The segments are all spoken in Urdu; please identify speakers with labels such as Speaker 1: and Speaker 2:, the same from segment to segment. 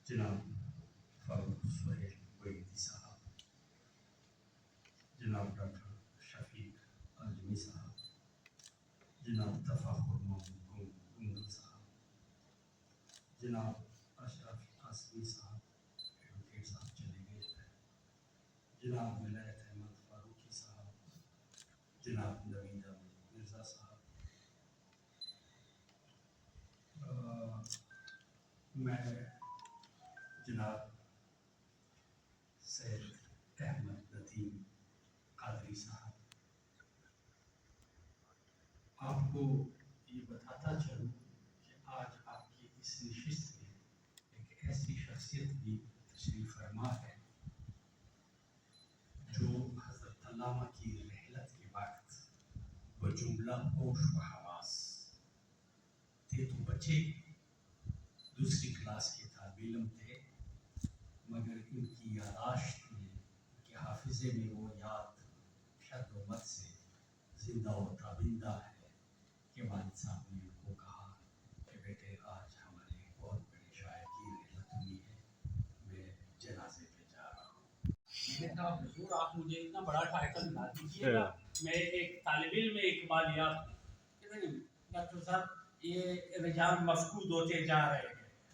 Speaker 1: جناب فاروق سہیل ویدی صاحب، جناب ڈاکٹر شفیق اعظمی صاحب، جناب تفاخر محمود گنگل صاحب، جناب اشرف قاسمی صاحب، ایڈوکیٹ صاحب چلے گئے ہیں، جناب ولایت احمد فاروقی صاحب، جناب نوید احمد مرزا صاحب، میں جناب سید احمد ندیم قادری صاحب، آپ کو یہ بتاتا چلوں کہ آج آپ کی اس نشست میں ایک ایسی شخصیت بھی تشریف فرما ہے جو حضرت علامہ کی رحلت کے وقت بجملہ ہوش و حواس تھے تو بچے دوسری کلاس کے طالب علم تھے، مگر ان کی یاداشت میں، ان کے حافظے میں وہ یاد شد و مت سے زندہ و تابندہ ہے کہ والد صاحب نے ان کو کہا کہ بیٹے آج ہمارے ایک بہت بڑے شاعر کی رحلت ہوئی ہے، میں جنازے پہ جا رہا ہوں۔ میں نے کہا حضور آپ مجھے اتنا بڑا ٹائٹل نہ دیجیے گا، میں ایک طالب علم اقبالیات ہوں۔ ڈاکٹر صاحب یہ رجال مفقود ہوتے جا رہے ہیں،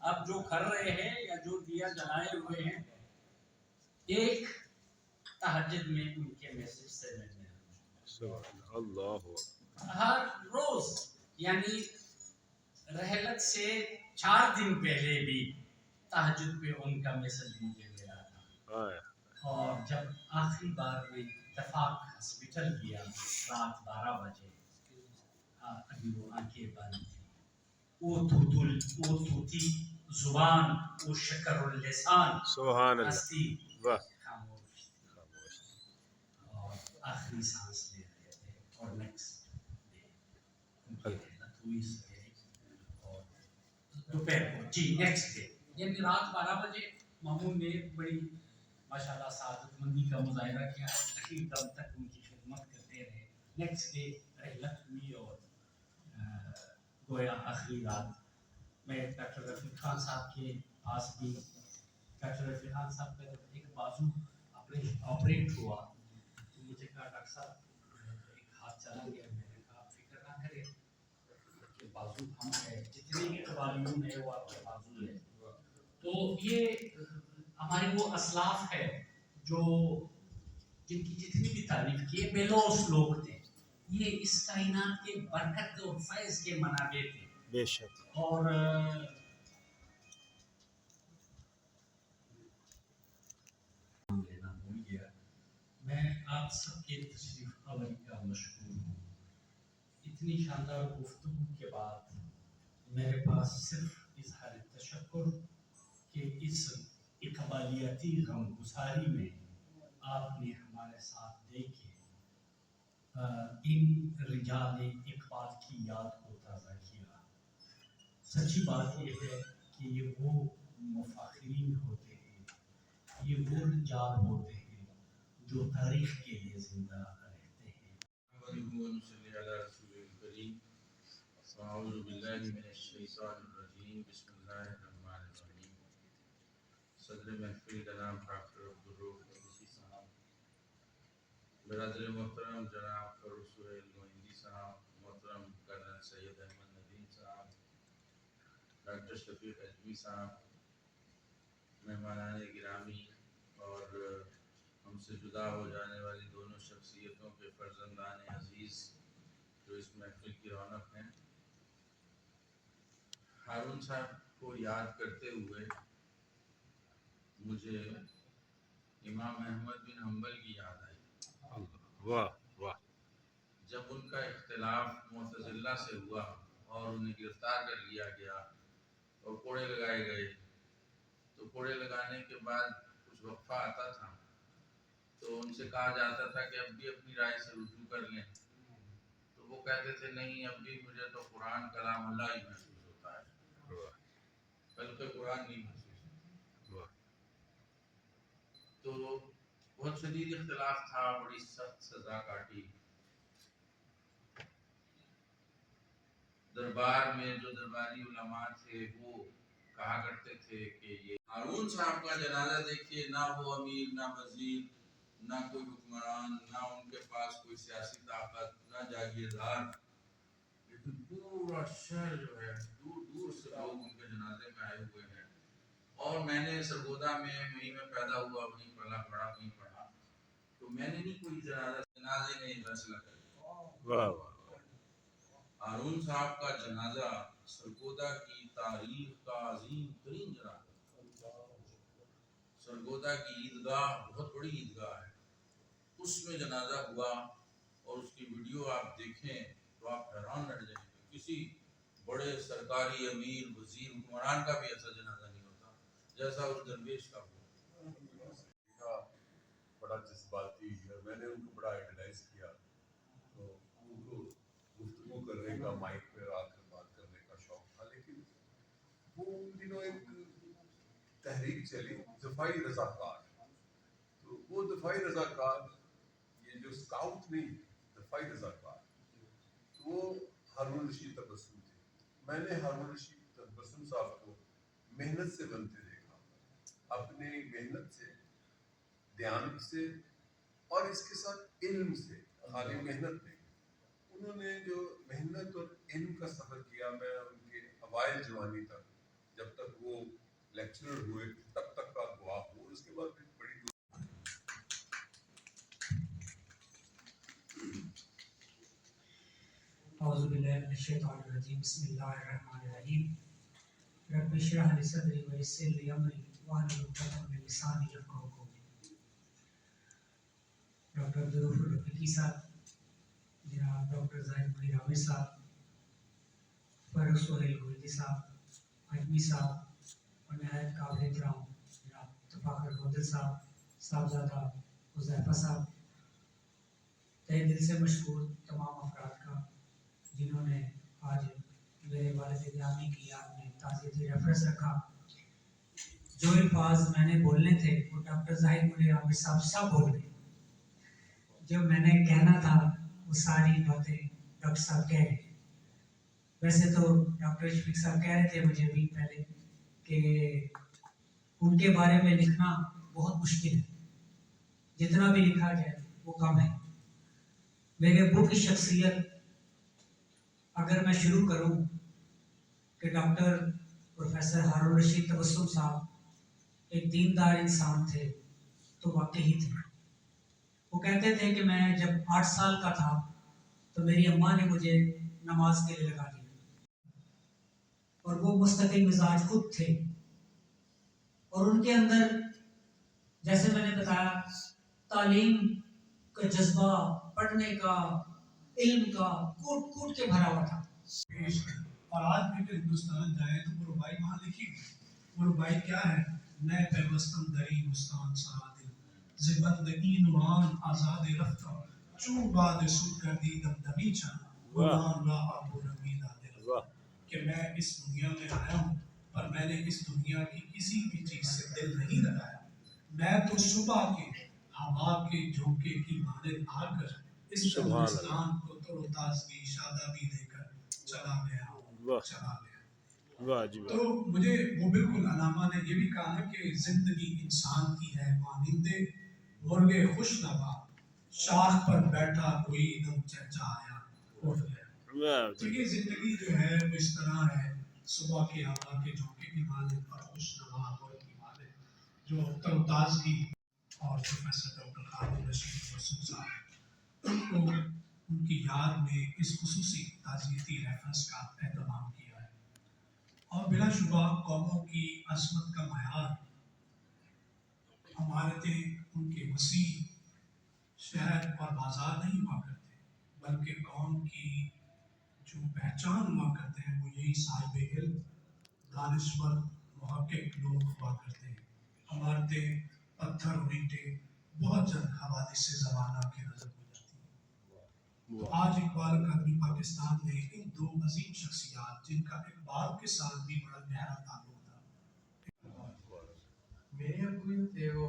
Speaker 1: اب جو کر رہے ہیں یا جو دیا جلائے ہوئے ہیں، ایک تہجد میں ان کے میسج سے میں نے اللہ ہر روز، یعنی رحلت سے 4 دن پہلے بھی تہجد پہ ان کا میسج مجھے ملا تھا، اور جب آخری بار میں اتفاق ہاسپٹل گیا رات 12 بجے، ابھی وہ آنکھیں بند تھی، وہ توتی زبان، وہ شکر اللسان، سبحان اللہ، ہستی خاموش تھی اور آخری سانس لے رہے تھے، اور نیکسٹ ڈے ان کی رحلت ہوئی سویرے، اور دوپہر کو نیکسٹ ڈے یعنی رات 12 بجے مامون نے بڑی ماشاءاللہ سعادت مندی کا مظاہرہ کیا، اخیر دم تک ان کی خدمت کرتے رہے، نیکسٹ ڈے رحلت ہوئی، اور گویا آخری رات میں ڈاکٹر رفیق خان صاحب کے پاس بھی، ڈاکٹر رفیق خان صاحب کا جب ایک بازو آپریٹ ہوا تو مجھے کہا ڈاکٹر صاحب ایک ہاتھ چلا گیا، میں نے کہا فکر نہ کرے کہ بازو ہم ہے، جتنے بھی قبالیون ہے وہ آپ کے بازو ہے۔ تو یہ ہمارے وہ اسلاف ہے جو جن کی جتنی بھی تعریف کی ہے بیلوس لوگ تھے، یہ اس کائنات کے برکت اور فیض کے منابع تھے بے شک، اور لینا بھول گیا، میں آپ سب کے تشریف آوری کا مشکور ہوں۔ اتنی شاندار گفتگو کے بعد میرے پاس صرف اظہار تشکر کہ اس اقبالیاتی غمگساری میں آپ نے ہمارے ساتھ دے کے ان رجال اقبال کی یاد کو تازہ کیا۔ سچی بات یہ ہے کہ یہ وہ مفاخرین ہوتے ہیں، یہ وہ رجال ہوتے ہیں جو تاریخ کے لیے زندہ رہتے ہیں۔ اعوذ باللہ من الشیطان الرجیم، بسم اللہ الرحمن الرحیم۔ صدر محفل جناب ڈاکٹر عبدالروف قادری صاحب، برادر محترم جناب فاروق سہیل گوئندی صاحب، محترم کرنل سید احمد ندیم صاحب، ڈاکٹر شفیق اعظمی صاحب، مہمانان گرامی اور ہم سے جدا ہو جانے والی دونوں شخصیتوں کے فرزندان عزیز جو اس محفل کی رونق ہیں، ہارون صاحب کو یاد کرتے ہوئے مجھے امام احمد بن حنبل کی یاد آئی۔ واہ واہ! جب ان کا اختلاف معتزلہ سے ہوا اور انہیں گرفتار کر لیا گیا اور کوڑے لگائے گئے، تو کوڑے لگانے کے بعد کچھ وقفہ آتا تھا تو ان سے کہا جاتا تھا کہ اب بھی اپنی رائے سے رجوع کر لیں، تو وہ کہتے تھے نہیں، اب بھی مجھے تو قرآن کلام اللہ ہی محسوس ہوتا ہے، بلکہ قرآن نہیں محسوس ہوتا۔ تو بہت شدید اختلاف تھا، بڑی سخت سزا کاٹی۔ دربار میں جو درباری علماء تھے وہ
Speaker 2: کہا کرتے تھے کہ یہ ہارون صاحب کا جنازہ دیکھیے، نہ وہ امیر، نہ وزیر، نہ کوئی حکمران، نہ ان کے پاس کوئی سیاسی طاقت، نہ جاگیردار، لیکن پورا شہر جو ہے دور دور سے لوگ ان کے جنازے میں آئے ہوئے ہیں. اور میں نے سرگودا میں وہیں میں پیدا ہوا، وہیں پلا پڑا، وہیں پڑھا، تو میں نے نہیں کوئی جنازے نہیں فیصلہ کیا. ہارون صاحب کا جنازہ سرگودا کی تاریخ کا عظیم ترین جنازہ، سرگودا کی عیدگاہ بہت بڑی عیدگاہ ہے، اس میں جنازہ ہوا، اور اس کی ویڈیو آپ دیکھیں تو آپ حیران رہ جائیں گے. کسی بڑے سرکاری امیر، وزیر، حکمران کا بھی ایسا جنازہ نہیں ہوتا جیسا اس درویش کا ہوا.
Speaker 3: بڑا جذباتی ہے، میں نے ان کو بڑا آئیڈلائز کیا، تو ان کو گفتگو کرنے کا، مائک پہ آ کر بات کرنے کا شوق تھا. لیکن وہ ان دنوں ایک تحریک چلی دفاعی رضاکار، تو وہ دفاعی رضاکار، یہ جو اسکاؤٹ نہیں، دفاعی رضاکار، تو وہ ہارون رشید تبسم تھے. میں نے ہارون رشید تبسم صاحب کو محنت سے بنتے دیکھا، اپنی محنت سے، دیانت سے، اور اس کے ساتھ علم سے، خالی محنت نہیں. انہوں نے جو محنت اور علم کا سفر کیا، میں ان کے اوائل جوانی تک، جب تک وہ لیکچرر ہوئے تب تک کا گواہ ہوں. اس کے بعد بڑی
Speaker 4: اعوذ باللہ من الشیطان الرجیم، بسم اللہ الرحمن الرحیم. رب اشرح لی صدری ویسر لی امری واحلل عقدۃ من لسانی یفقہوا قولی. ڈاکٹر عبدالرؤف الرفیقی صاحب، جناب ڈاکٹر زاہد منیر عامر صاحب، فرق سہیل گویدی صاحب اجمی صاحب، اور نہایت قابل احترام جناب تفاخر گودل صاحب، صاحبزادہ حذیفہ صاحب، تہ دل سے مشکور تمام افراد کا جنہوں نے آج میرے والد گرامی کی یاد میں تعزیتی ریفرنس رکھا. جو الفاظ میں نے بولنے تھے وہ ڈاکٹر زاہد منیر عامر صاحب سب بول گئے. جو میں نے کہنا تھا وہ ساری باتیں ڈاکٹر صاحب کہہ گئے. ویسے تو ڈاکٹر شفیق صاحب کہہ رہے تھے مجھے بھی پہلے کہ ان کے بارے میں لکھنا بہت مشکل ہے، جتنا بھی لکھا جائے وہ کم ہے. میرے ابو کی شخصیت اگر میں شروع کروں کہ ڈاکٹر پروفیسر ہارون رشید تبسم صاحب ایک دیندار انسان تھے تو واقعی تھے. وہ کہتے تھے کہ میں جب 8 سال کا تھا تو میری اماں نے مجھے نماز کے لیے لگا دیا، اور وہ مستقل مزاج خود تھے، اور ان کے اندر جیسے میں نے بتایا تعلیم کا جذبہ، پڑھنے کا، علم کا کوٹ کوٹ کے بھرا ہوا تھا.
Speaker 5: اور آج بھی اگر ہندوستان جائے تو وہ ربائی وہاں لکھی گئی. وہ ربائی کیا ہے؟ نئے پیوستم دری مستان سرادل زبندگی نوران آزاد رفتہ چون باد سود کردی دمدمی چن غلام لا آب و رمید آدل. کہ میں اس دنیا میں آیا ہوں اور میں نے اس دنیا کی کسی بھی چیز سے دل نہیں لگایا. میں تو صبح کے ہوا کے جھونکے کی مانند آ کر اس ہندوستان کو تر و تازگی شادابی دے کر چلا گیا. تو مجھے وہ بالکل علامہ نے یہ بھی کہا ہے کہ زندگی انسان کی ہے مانند مرغے خوش نوا، شاخ پر بیٹھا کوئی دم چہچہایا اٹھ گیا. تو یہ زندگی جو ہے وہ اس طرح ہے، صبح کی ہوا کے جھونکے کی مانند اور خوش نوا مرغ کی مانند جو تر و تازگی. اور پروفیسر ڈاکٹر ہارون رشید تبسم صاحب ان کو ان کی یاد میں اس خصوصی تعزیتی ریفرنس کا اہتمام کیا ہے. اور بلا شبہ قوموں کی عظمت کا معیار عمارتیں ان کے وسیع شہر اور بازار نہیں ہوا کرتے، بلکہ قوم کی جو پہچان ہوا کرتے ہیں وہ یہی صاحب علم، دانشور، محقق لوگ ہوا کرتے ہیں. عمارتیں پتھر اور اینٹیں بہت جلد حوادث سے زمانہ کے نظر ہو جاتی ہیں. تو آج اقبال اکیڈمی پاکستان نے ان دو عظیم شخصیات جن کا اقبال کے ساتھ بھی بڑا گہرا تعلق تھا.
Speaker 6: میرے ابو جو تھے وہ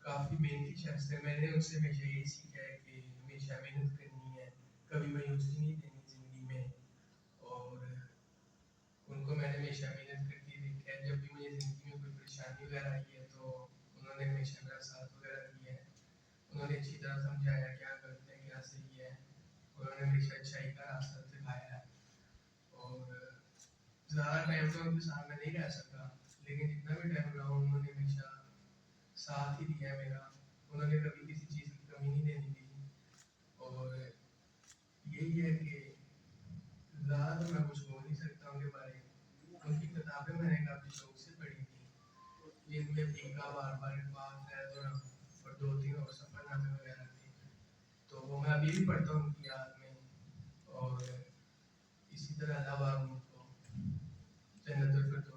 Speaker 6: کافی محنتی شخص تھے. میں نے ان سے ہمیشہ یہی سیکھا ہے کہ ہمیشہ محنت کرنی ہے، کبھی مایوسی نہیں دینی زندگی میں. اور ان کو میں نے ہمیشہ محنت کرتی دیکھا ہے. جب بھی وغیرہ آئی ہے تو انہوں نے ہمیشہ میرا ساتھ وغیرہ دیا ہے. انہوں نے اچھی طرح سمجھایا کیا غلط ہے کیا صحیح ہے. انہوں نے ہمیشہ اچھائی کا راستہ دکھایا ہے. اور زیادہ ٹائم تو ان کے ساتھ میں نہیں رہ سکا, لیکن جتنا بھی ٹائم رہا ہوں انہوں نے ہمیشہ ساتھ ہی دیا ہے میرا. انہوں نے کبھی کسی چیز کی کمی نہیں دینی دی. اور یہی ہے کہ زیادہ تو میں کچھ بول نہیں سکتا ان کے بارے میں. ان کی کتابیں میں نے کافی شوق سے پڑھی تھی, جن میں ٹیکا بار بار اقبال فیض اور 2-3 اور سفر نامے وغیرہ تھے. تو وہ میں ابھی بھی پڑھتا ہوں ان کی یاد میں. اور اسی طرح اللہ پاک ان کو جنت الفردوس